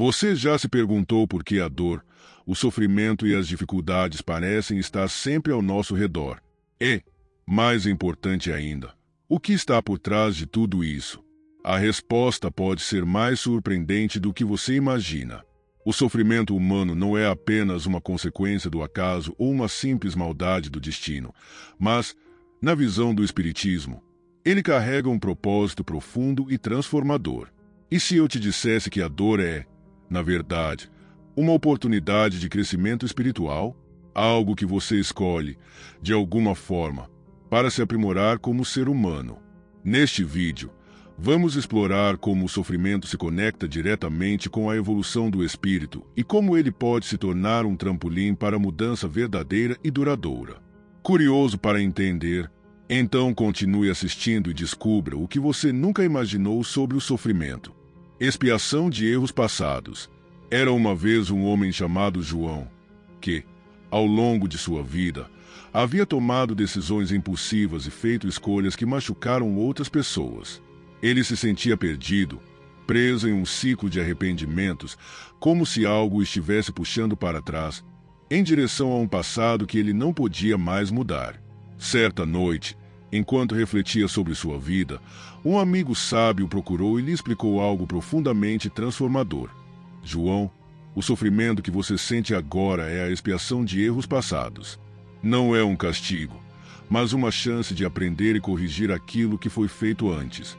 Você já se perguntou por que a dor, o sofrimento e as dificuldades parecem estar sempre ao nosso redor? E, mais importante ainda, o que está por trás de tudo isso? A resposta pode ser mais surpreendente do que você imagina. O sofrimento humano não é apenas uma consequência do acaso ou uma simples maldade do destino, mas, na visão do Espiritismo, ele carrega um propósito profundo e transformador. E se eu te dissesse que a dor é, na verdade, uma oportunidade de crescimento espiritual, algo que você escolhe, de alguma forma, para se aprimorar como ser humano? Neste vídeo, vamos explorar como o sofrimento se conecta diretamente com a evolução do espírito e como ele pode se tornar um trampolim para a mudança verdadeira e duradoura. Curioso para entender? Então continue assistindo e descubra o que você nunca imaginou sobre o sofrimento. Expiação de erros passados. Era uma vez um homem chamado João, que, ao longo de sua vida, havia tomado decisões impulsivas e feito escolhas que machucaram outras pessoas. Ele se sentia perdido, preso em um ciclo de arrependimentos, como se algo o estivesse puxando para trás, em direção a um passado que ele não podia mais mudar. Certa noite, enquanto refletia sobre sua vida, um amigo sábio o procurou e lhe explicou algo profundamente transformador. João, o sofrimento que você sente agora é a expiação de erros passados. Não é um castigo, mas uma chance de aprender e corrigir aquilo que foi feito antes.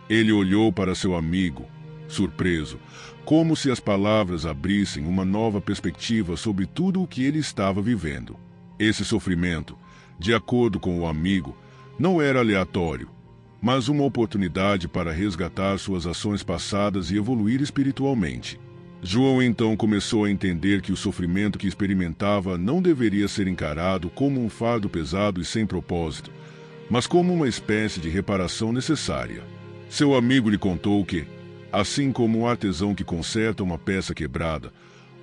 Ele olhou para seu amigo, surpreso, como se as palavras abrissem uma nova perspectiva sobre tudo o que ele estava vivendo. Esse sofrimento, de acordo com o amigo, não era aleatório, mas uma oportunidade para resgatar suas ações passadas e evoluir espiritualmente. João então começou a entender que o sofrimento que experimentava não deveria ser encarado como um fardo pesado e sem propósito, mas como uma espécie de reparação necessária. Seu amigo lhe contou que, assim como um artesão que conserta uma peça quebrada,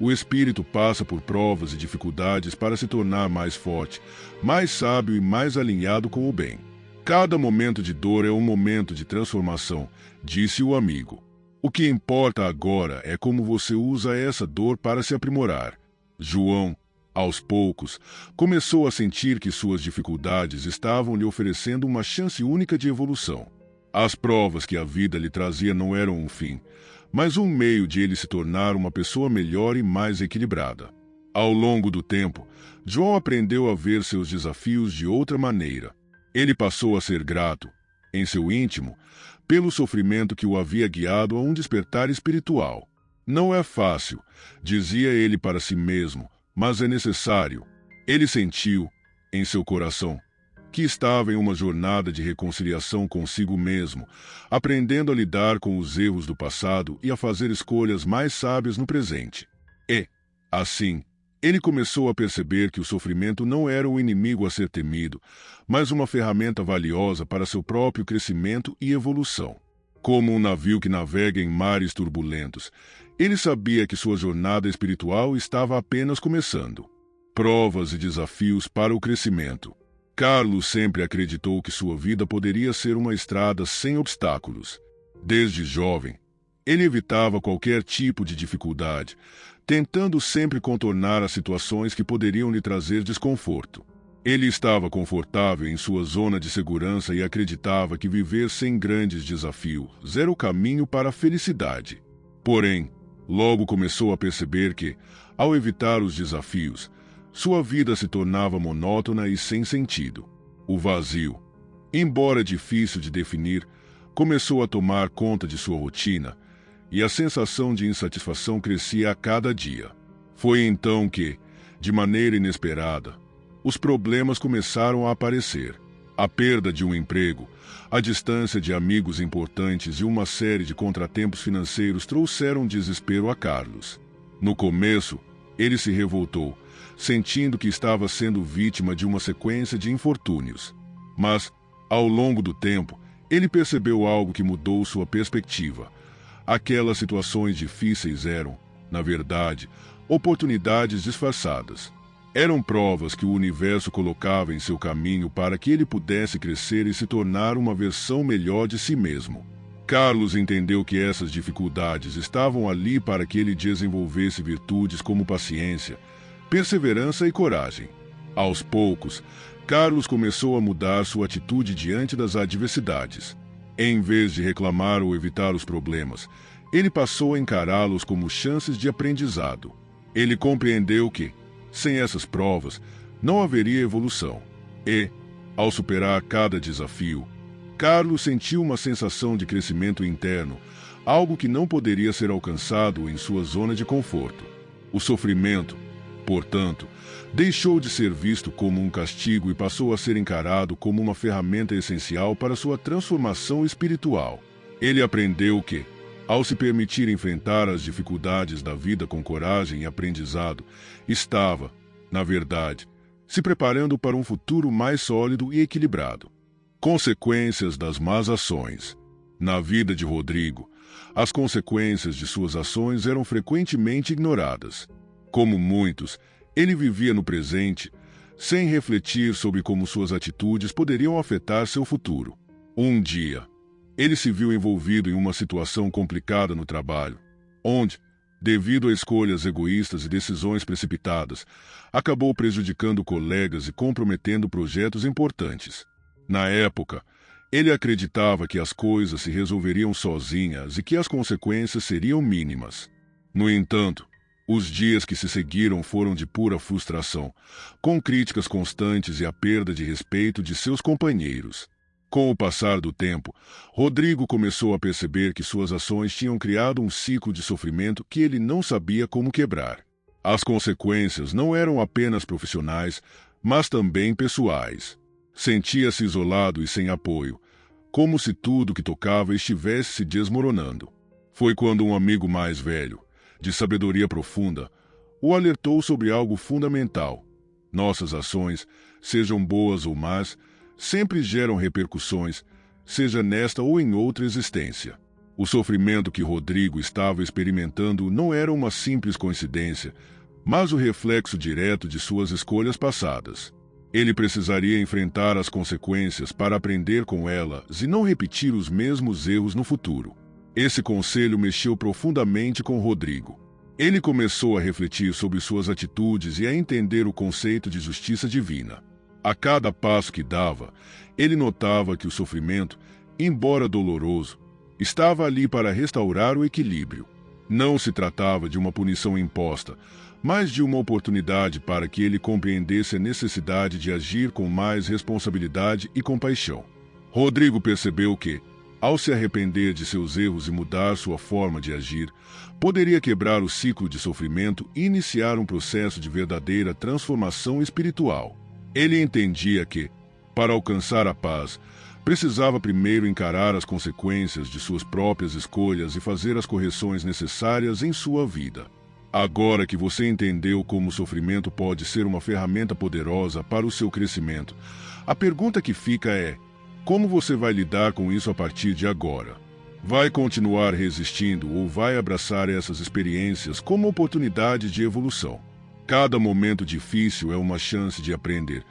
o espírito passa por provas e dificuldades para se tornar mais forte, mais sábio e mais alinhado com o bem. Cada momento de dor é um momento de transformação, disse o amigo. O que importa agora é como você usa essa dor para se aprimorar. João, aos poucos, começou a sentir que suas dificuldades estavam lhe oferecendo uma chance única de evolução. As provas que a vida lhe trazia não eram um fim, mas um meio de ele se tornar uma pessoa melhor e mais equilibrada. Ao longo do tempo, João aprendeu a ver seus desafios de outra maneira. Ele passou a ser grato, em seu íntimo, pelo sofrimento que o havia guiado a um despertar espiritual. Não é fácil, dizia ele para si mesmo, mas é necessário. Ele sentiu, em seu coração, que estava em uma jornada de reconciliação consigo mesmo, aprendendo a lidar com os erros do passado e a fazer escolhas mais sábias no presente. E, assim, ele começou a perceber que o sofrimento não era o inimigo a ser temido, mas uma ferramenta valiosa para seu próprio crescimento e evolução. Como um navio que navega em mares turbulentos, ele sabia que sua jornada espiritual estava apenas começando. Provas e desafios para o crescimento. Carlos sempre acreditou que sua vida poderia ser uma estrada sem obstáculos. Desde jovem, ele evitava qualquer tipo de dificuldade, tentando sempre contornar as situações que poderiam lhe trazer desconforto. Ele estava confortável em sua zona de segurança e acreditava que viver sem grandes desafios era o caminho para a felicidade. Porém, logo começou a perceber que, ao evitar os desafios, sua vida se tornava monótona e sem sentido. O vazio, embora difícil de definir, começou a tomar conta de sua rotina, e a sensação de insatisfação crescia a cada dia. Foi então que, de maneira inesperada, os problemas começaram a aparecer. A perda de um emprego, a distância de amigos importantes e uma série de contratempos financeiros trouxeram desespero a Carlos. No começo, ele se revoltou, sentindo que estava sendo vítima de uma sequência de infortúnios. Mas, ao longo do tempo, ele percebeu algo que mudou sua perspectiva. Aquelas situações difíceis eram, na verdade, oportunidades disfarçadas. Eram provas que o universo colocava em seu caminho para que ele pudesse crescer e se tornar uma versão melhor de si mesmo. Carlos entendeu que essas dificuldades estavam ali para que ele desenvolvesse virtudes como paciência, perseverança e coragem. Aos poucos, Carlos começou a mudar sua atitude diante das adversidades. Em vez de reclamar ou evitar os problemas, ele passou a encará-los como chances de aprendizado. Ele compreendeu que, sem essas provas, não haveria evolução. E, ao superar cada desafio, Carlos sentiu uma sensação de crescimento interno, algo que não poderia ser alcançado em sua zona de conforto. O sofrimento, portanto, deixou de ser visto como um castigo e passou a ser encarado como uma ferramenta essencial para sua transformação espiritual. Ele aprendeu que, ao se permitir enfrentar as dificuldades da vida com coragem e aprendizado, estava, na verdade, se preparando para um futuro mais sólido e equilibrado. Consequências das más ações. Na vida de Rodrigo, as consequências de suas ações eram frequentemente ignoradas. Como muitos, ele vivia no presente, sem refletir sobre como suas atitudes poderiam afetar seu futuro. Um dia, ele se viu envolvido em uma situação complicada no trabalho, onde, devido a escolhas egoístas e decisões precipitadas, acabou prejudicando colegas e comprometendo projetos importantes. Na época, ele acreditava que as coisas se resolveriam sozinhas e que as consequências seriam mínimas. No entanto, os dias que se seguiram foram de pura frustração, com críticas constantes e a perda de respeito de seus companheiros. Com o passar do tempo, Rodrigo começou a perceber que suas ações tinham criado um ciclo de sofrimento que ele não sabia como quebrar. As consequências não eram apenas profissionais, mas também pessoais. Sentia-se isolado e sem apoio, como se tudo que tocava estivesse se desmoronando. Foi quando um amigo mais velho, de sabedoria profunda, o alertou sobre algo fundamental. Nossas ações, sejam boas ou más, sempre geram repercussões, seja nesta ou em outra existência. O sofrimento que Rodrigo estava experimentando não era uma simples coincidência, mas o reflexo direto de suas escolhas passadas. Ele precisaria enfrentar as consequências para aprender com elas e não repetir os mesmos erros no futuro. Esse conselho mexeu profundamente com Rodrigo. Ele começou a refletir sobre suas atitudes e a entender o conceito de justiça divina. A cada passo que dava, ele notava que o sofrimento, embora doloroso, estava ali para restaurar o equilíbrio. Não se tratava de uma punição imposta, mas de uma oportunidade para que ele compreendesse a necessidade de agir com mais responsabilidade e compaixão. Rodrigo percebeu que, ao se arrepender de seus erros e mudar sua forma de agir, poderia quebrar o ciclo de sofrimento e iniciar um processo de verdadeira transformação espiritual. Ele entendia que, para alcançar a paz, precisava primeiro encarar as consequências de suas próprias escolhas e fazer as correções necessárias em sua vida. Agora que você entendeu como o sofrimento pode ser uma ferramenta poderosa para o seu crescimento, a pergunta que fica é: como você vai lidar com isso a partir de agora? Vai continuar resistindo ou vai abraçar essas experiências como oportunidade de evolução? Cada momento difícil é uma chance de aprender,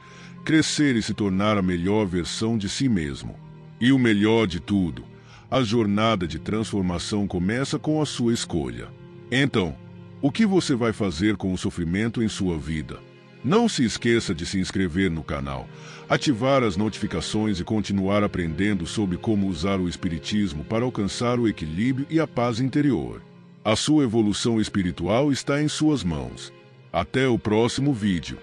crescer e se tornar a melhor versão de si mesmo. E o melhor de tudo, a jornada de transformação começa com a sua escolha. Então, o que você vai fazer com o sofrimento em sua vida? Não se esqueça de se inscrever no canal, ativar as notificações e continuar aprendendo sobre como usar o Espiritismo para alcançar o equilíbrio e a paz interior. A sua evolução espiritual está em suas mãos. Até o próximo vídeo.